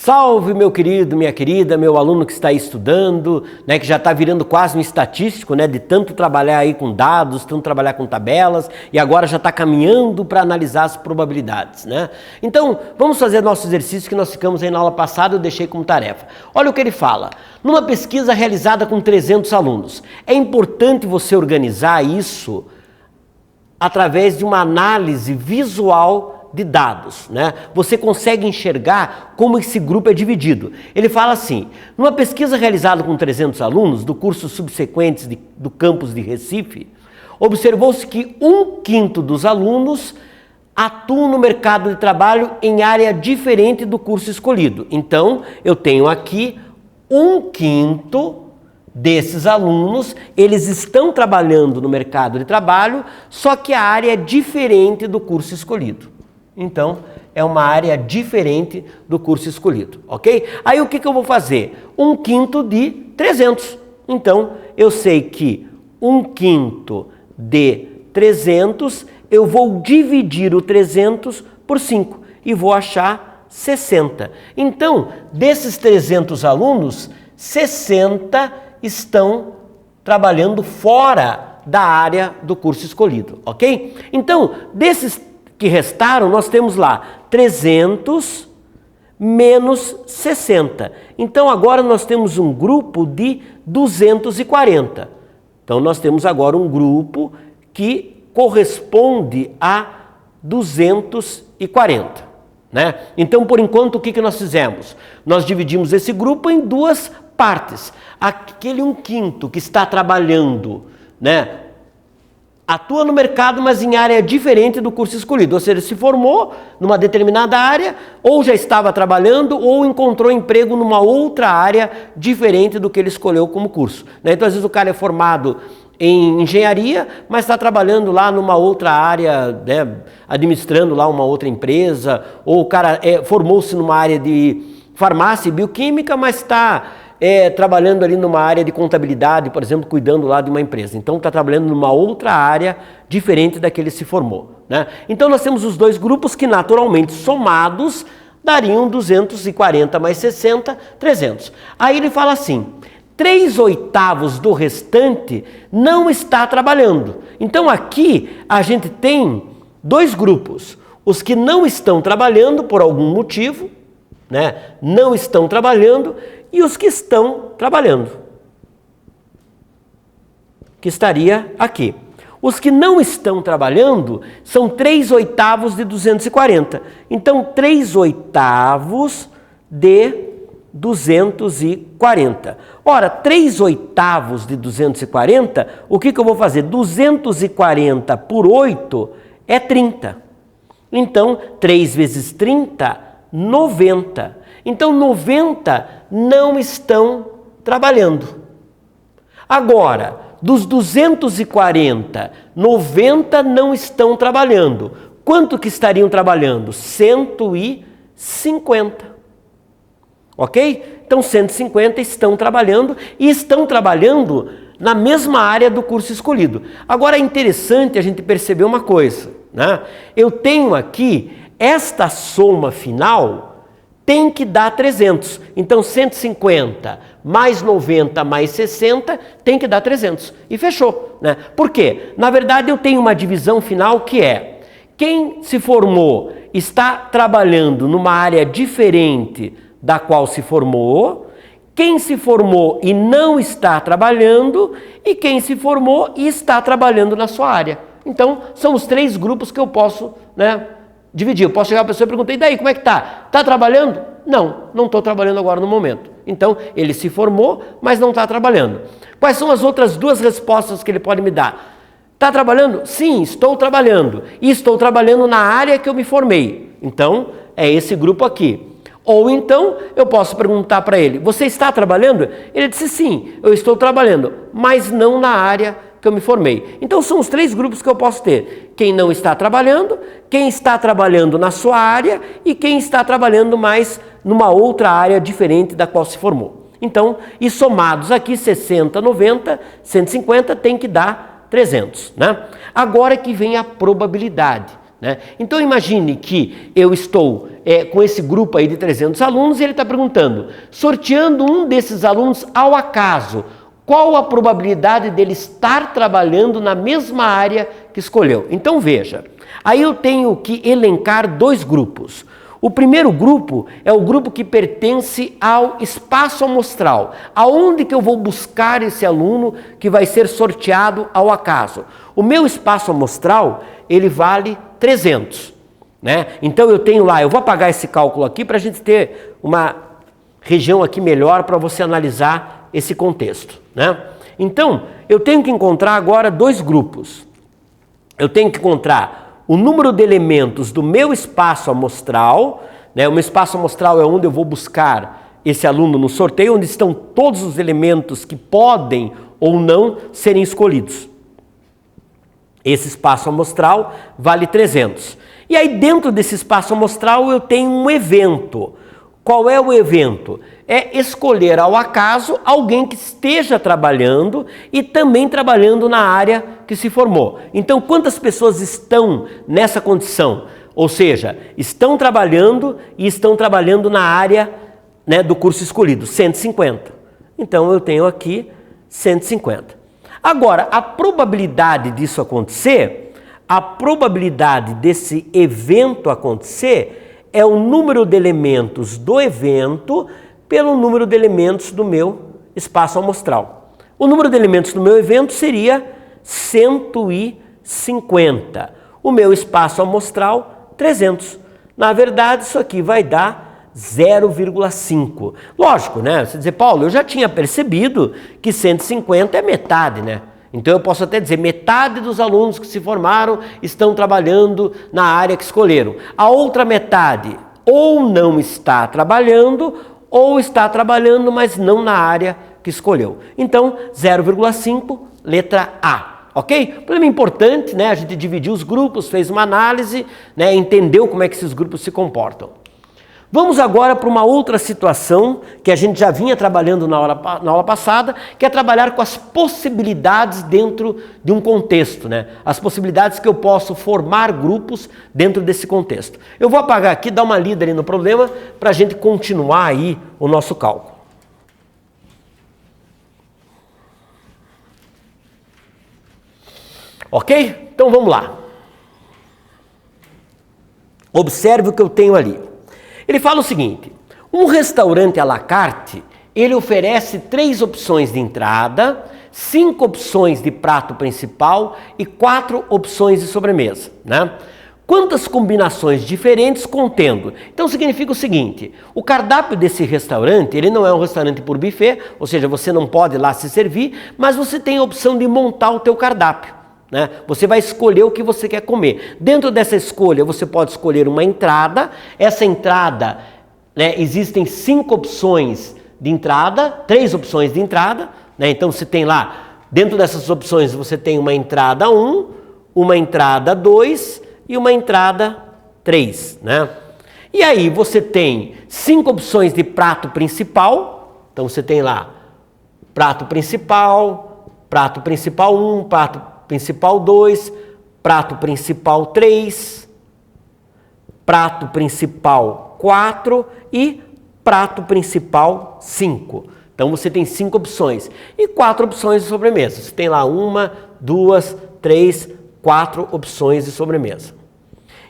Salve, meu querido, minha querida, meu aluno que está aí estudando, né, que já está virando quase um estatístico, né, de tanto trabalhar aí com dados, tanto trabalhar com tabelas, e agora já está caminhando para analisar as probabilidades, né? Então, vamos fazer nosso exercício que nós ficamos aí na aula passada, eu deixei como tarefa. Olha o que ele fala. Numa pesquisa realizada com 300 alunos, é importante você organizar isso através de uma análise visual de dados, né? Você consegue enxergar como esse grupo é dividido. Ele fala assim, numa pesquisa realizada com 300 alunos do curso subsequentes do campus de Recife, observou-se que 1/5 dos alunos atuam no mercado de trabalho em área diferente do curso escolhido. Então, eu tenho aqui 1/5 desses alunos, eles estão trabalhando no mercado de trabalho, só que a área é diferente do curso escolhido. Então, é uma área diferente do curso escolhido, ok? Aí o que eu vou fazer? 1/5 de 300. Então, eu sei que 1/5 de 300, eu vou dividir o 300 por 5 e vou achar 60. Então, desses 300 alunos, 60 estão trabalhando fora da área do curso escolhido, ok? Então, desses que restaram, nós temos lá 300 menos 60. Então, agora nós temos um grupo de 240. Então, nós temos agora um grupo que corresponde a 240, né? Então, por enquanto, o que nós fizemos? Nós dividimos esse grupo em duas partes. Aquele 1/5 que está trabalhando, né, atua no mercado, mas em área diferente do curso escolhido. Ou seja, se formou numa determinada área, ou já estava trabalhando, ou encontrou emprego numa outra área diferente do que ele escolheu como curso, né? Então, às vezes o cara é formado em engenharia, mas está trabalhando lá numa outra área, né, administrando lá uma outra empresa, ou o cara formou-se numa área de farmácia e bioquímica, mas está trabalhando ali numa área de contabilidade, por exemplo, cuidando lá de uma empresa. Então, está trabalhando numa outra área diferente da que ele se formou, né? Então, nós temos os dois grupos que, naturalmente, somados, dariam 240 mais 60, 300. Aí ele fala assim, 3/8 do restante não está trabalhando. Então, aqui a gente tem dois grupos. Os que não estão trabalhando por algum motivo, né? Não estão trabalhando, e os que estão trabalhando, que estaria aqui. Os que não estão trabalhando são 3/8 de 240. Então, 3/8 de 240. Ora, 3/8 de 240, o que eu vou fazer? 240 por 8 é 30. Então, 3 vezes 30, 90. Então, 90 não estão trabalhando. Agora, dos 240, 90 não estão trabalhando. Quanto que estariam trabalhando? 150. Ok? Então, 150 estão trabalhando e estão trabalhando na mesma área do curso escolhido. Agora, é interessante a gente perceber uma coisa, né? Eu tenho aqui esta soma final tem que dar 300. Então, 150 mais 90 mais 60 tem que dar 300. E fechou, né? Por quê? Na verdade, eu tenho uma divisão final que é quem se formou está trabalhando numa área diferente da qual se formou, quem se formou e não está trabalhando e quem se formou e está trabalhando na sua área. Então, são os três grupos que eu posso, né, dividir. Eu posso chegar para a pessoa e perguntar, e daí, como é que tá? Está trabalhando? Não estou trabalhando agora no momento. Então, ele se formou, mas não está trabalhando. Quais são as outras duas respostas que ele pode me dar? Está trabalhando? Sim, estou trabalhando. E estou trabalhando na área que eu me formei. Então, é esse grupo aqui. Ou então, eu posso perguntar para ele, você está trabalhando? Ele disse, sim, eu estou trabalhando, mas não na área que eu me formei. Então, são os três grupos que eu posso ter. Quem não está trabalhando, quem está trabalhando na sua área e quem está trabalhando mais numa outra área diferente da qual se formou. Então, e somados aqui, 60, 90, 150, tem que dar 300, né? Agora que vem a probabilidade, né? Então imagine que eu estou com esse grupo aí de 300 alunos e ele está perguntando, sorteando um desses alunos ao acaso, qual a probabilidade dele estar trabalhando na mesma área que escolheu? Então veja, aí eu tenho que elencar dois grupos. O primeiro grupo é o grupo que pertence ao espaço amostral. Aonde que eu vou buscar esse aluno que vai ser sorteado ao acaso? O meu espaço amostral, ele vale 300, né? Então eu tenho lá, eu vou apagar esse cálculo aqui para a gente ter uma região aqui melhor para você analisar esse contexto, né? Então, eu tenho que encontrar agora dois grupos. Eu tenho que encontrar o número de elementos do meu espaço amostral, né? O meu espaço amostral é onde eu vou buscar esse aluno no sorteio, onde estão todos os elementos que podem ou não serem escolhidos. Esse espaço amostral vale 300. E aí dentro desse espaço amostral eu tenho um evento. Qual é o evento? É escolher ao acaso alguém que esteja trabalhando e também trabalhando na área que se formou. Então, quantas pessoas estão nessa condição? Ou seja, estão trabalhando e estão trabalhando na área, né, do curso escolhido, 150. Então, eu tenho aqui 150. Agora, a probabilidade disso acontecer, a probabilidade desse evento acontecer é o número de elementos do evento pelo número de elementos do meu espaço amostral. O número de elementos do meu evento seria 150. O meu espaço amostral, 300. Na verdade, isso aqui vai dar 0,5. Lógico, né? Você dizer, Paulo, eu já tinha percebido que 150 é metade, né? Então eu posso até dizer, metade dos alunos que se formaram estão trabalhando na área que escolheram. A outra metade ou não está trabalhando, ou está trabalhando, mas não na área que escolheu. Então, 0,5, letra A. Ok? Problema importante, né? A gente dividiu os grupos, fez uma análise, né? Entendeu como é que esses grupos se comportam. Vamos agora para uma outra situação que a gente já vinha trabalhando na aula passada, que é trabalhar com as possibilidades dentro de um contexto, né? As possibilidades que eu posso formar grupos dentro desse contexto. Eu vou apagar aqui, dar uma lida ali no problema, para a gente continuar aí o nosso cálculo. Ok? Então vamos lá. Observe o que eu tenho ali. Ele fala o seguinte, um restaurante à la carte, ele oferece 3 opções de entrada, 5 opções de prato principal e 4 opções de sobremesa, né? Quantas combinações diferentes contendo? Então significa o seguinte, o cardápio desse restaurante, ele não é um restaurante por buffet, ou seja, você não pode lá se servir, mas você tem a opção de montar o teu cardápio, né? Você vai escolher o que você quer comer. Dentro dessa escolha, você pode escolher uma entrada. Essa entrada, né, existem 5 opções de entrada, 3 opções de entrada, né? Então você tem lá, dentro dessas opções, você tem uma entrada 1, uma entrada 2 e uma entrada 3, né? E aí você tem 5 opções de prato principal. Então você tem lá prato principal 1, prato principal 2, prato principal 3, prato principal 4 e prato principal 5. Então você tem 5 opções e 4 opções de sobremesa. Você tem lá 1, 2, 3, 4 opções de sobremesa.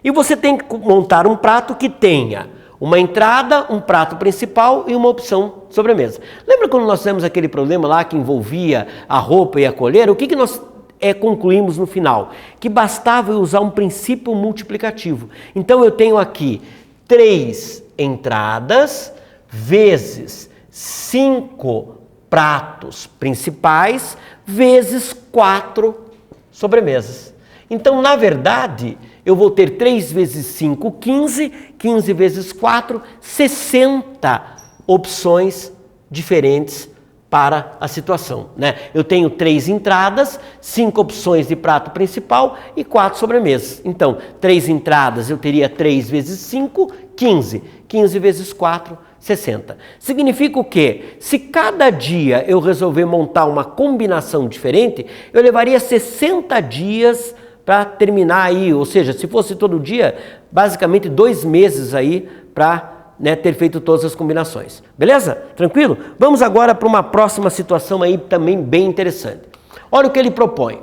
E você tem que montar um prato que tenha uma entrada, um prato principal e uma opção de sobremesa. Lembra quando nós tivemos aquele problema lá que envolvia a roupa e a colher? O que nós concluímos no final? Que bastava eu usar um princípio multiplicativo. Então eu tenho aqui 3 entradas vezes 5 pratos principais vezes 4 sobremesas. Então, na verdade, eu vou ter 3 vezes 5, 15, 15 vezes 4, 60 opções diferentes para a situação, né? Eu tenho 3 entradas, 5 opções de prato principal e 4 sobremesas. Então, 3 entradas eu teria 3 vezes 5, 15. 15 vezes 4, 60. Significa o quê? Se cada dia eu resolver montar uma combinação diferente, eu levaria 60 dias para terminar aí, ou seja, se fosse todo dia, basicamente 2 meses aí para ter feito todas as combinações. Beleza? Tranquilo? Vamos agora para uma próxima situação aí também bem interessante. Olha o que ele propõe.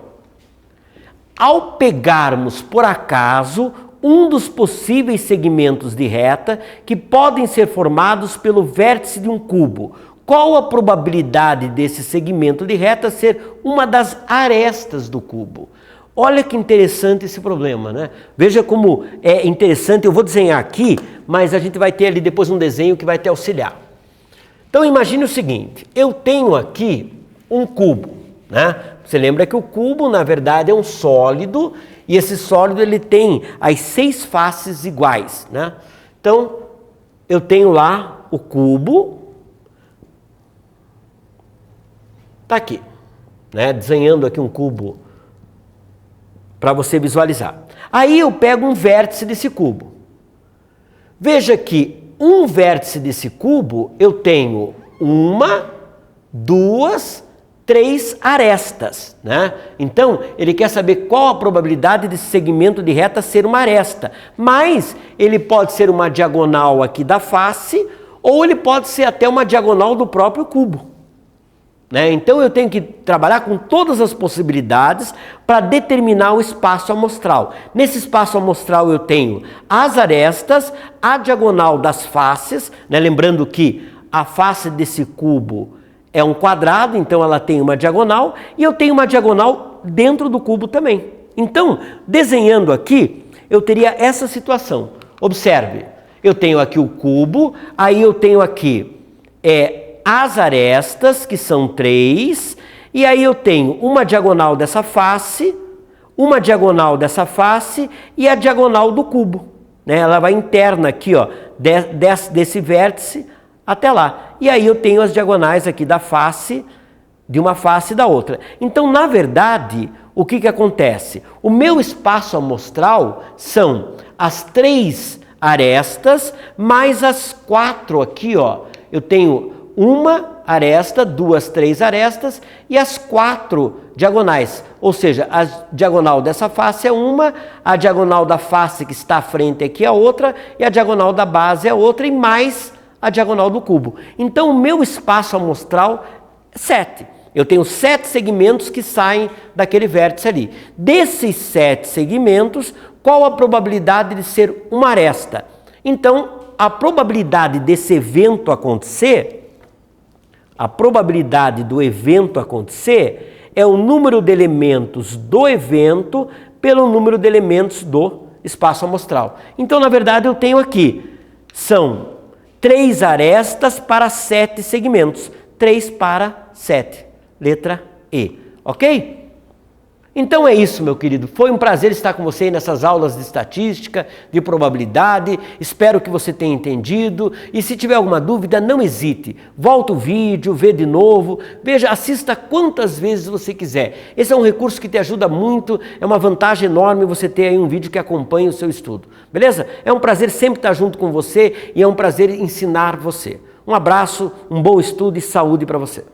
Ao pegarmos por acaso um dos possíveis segmentos de reta que podem ser formados pelo vértice de um cubo, qual a probabilidade desse segmento de reta ser uma das arestas do cubo? Olha que interessante esse problema, né? Veja como é interessante, eu vou desenhar aqui, mas a gente vai ter ali depois um desenho que vai te auxiliar. Então imagine o seguinte, eu tenho aqui um cubo, né? Você lembra que o cubo, na verdade, é um sólido, e esse sólido ele tem as 6 faces iguais, né? Então, eu tenho lá o cubo, tá aqui, né? Desenhando aqui um cubo para você visualizar. Aí eu pego um vértice desse cubo. Veja que um vértice desse cubo eu tenho 1, 2, 3 arestas, né? Então, ele quer saber qual a probabilidade desse segmento de reta ser uma aresta. Mas ele pode ser uma diagonal aqui da face, ou ele pode ser até uma diagonal do próprio cubo. Então eu tenho que trabalhar com todas as possibilidades para determinar o espaço amostral. Nesse espaço amostral eu tenho as arestas, a diagonal das faces, lembrando que a face desse cubo é um quadrado, então ela tem uma diagonal, e eu tenho uma diagonal dentro do cubo também. Então, desenhando aqui, eu teria essa situação. Observe, eu tenho aqui o cubo, aí eu tenho aqui as arestas, que são 3, e aí eu tenho uma diagonal dessa face, uma diagonal dessa face e a diagonal do cubo. Ela vai interna aqui, ó, desse vértice até lá. E aí eu tenho as diagonais aqui da face, de uma face e da outra. Então, na verdade, o que acontece? O meu espaço amostral são as 3 arestas, mais as 4 aqui, ó. Eu tenho uma aresta, 2, 3 arestas e as 4 diagonais, ou seja, a diagonal dessa face é uma, a diagonal da face que está à frente aqui é outra e a diagonal da base é outra e mais a diagonal do cubo. Então o meu espaço amostral é 7. Eu tenho 7 segmentos que saem daquele vértice ali. Desses 7 segmentos, qual a probabilidade de ser uma aresta? Então, a probabilidade desse evento acontecer, a probabilidade do evento acontecer é o número de elementos do evento pelo número de elementos do espaço amostral. Então, na verdade, eu tenho aqui, são 3 arestas para 7 segmentos. 3 para 7. Letra E. Ok? Então é isso, meu querido. Foi um prazer estar com você nessas aulas de estatística, de probabilidade. Espero que você tenha entendido. E se tiver alguma dúvida, não hesite. Volta o vídeo, vê de novo. Veja, assista quantas vezes você quiser. Esse é um recurso que te ajuda muito. É uma vantagem enorme você ter aí um vídeo que acompanha o seu estudo. Beleza? É um prazer sempre estar junto com você e é um prazer ensinar você. Um abraço, um bom estudo e saúde para você.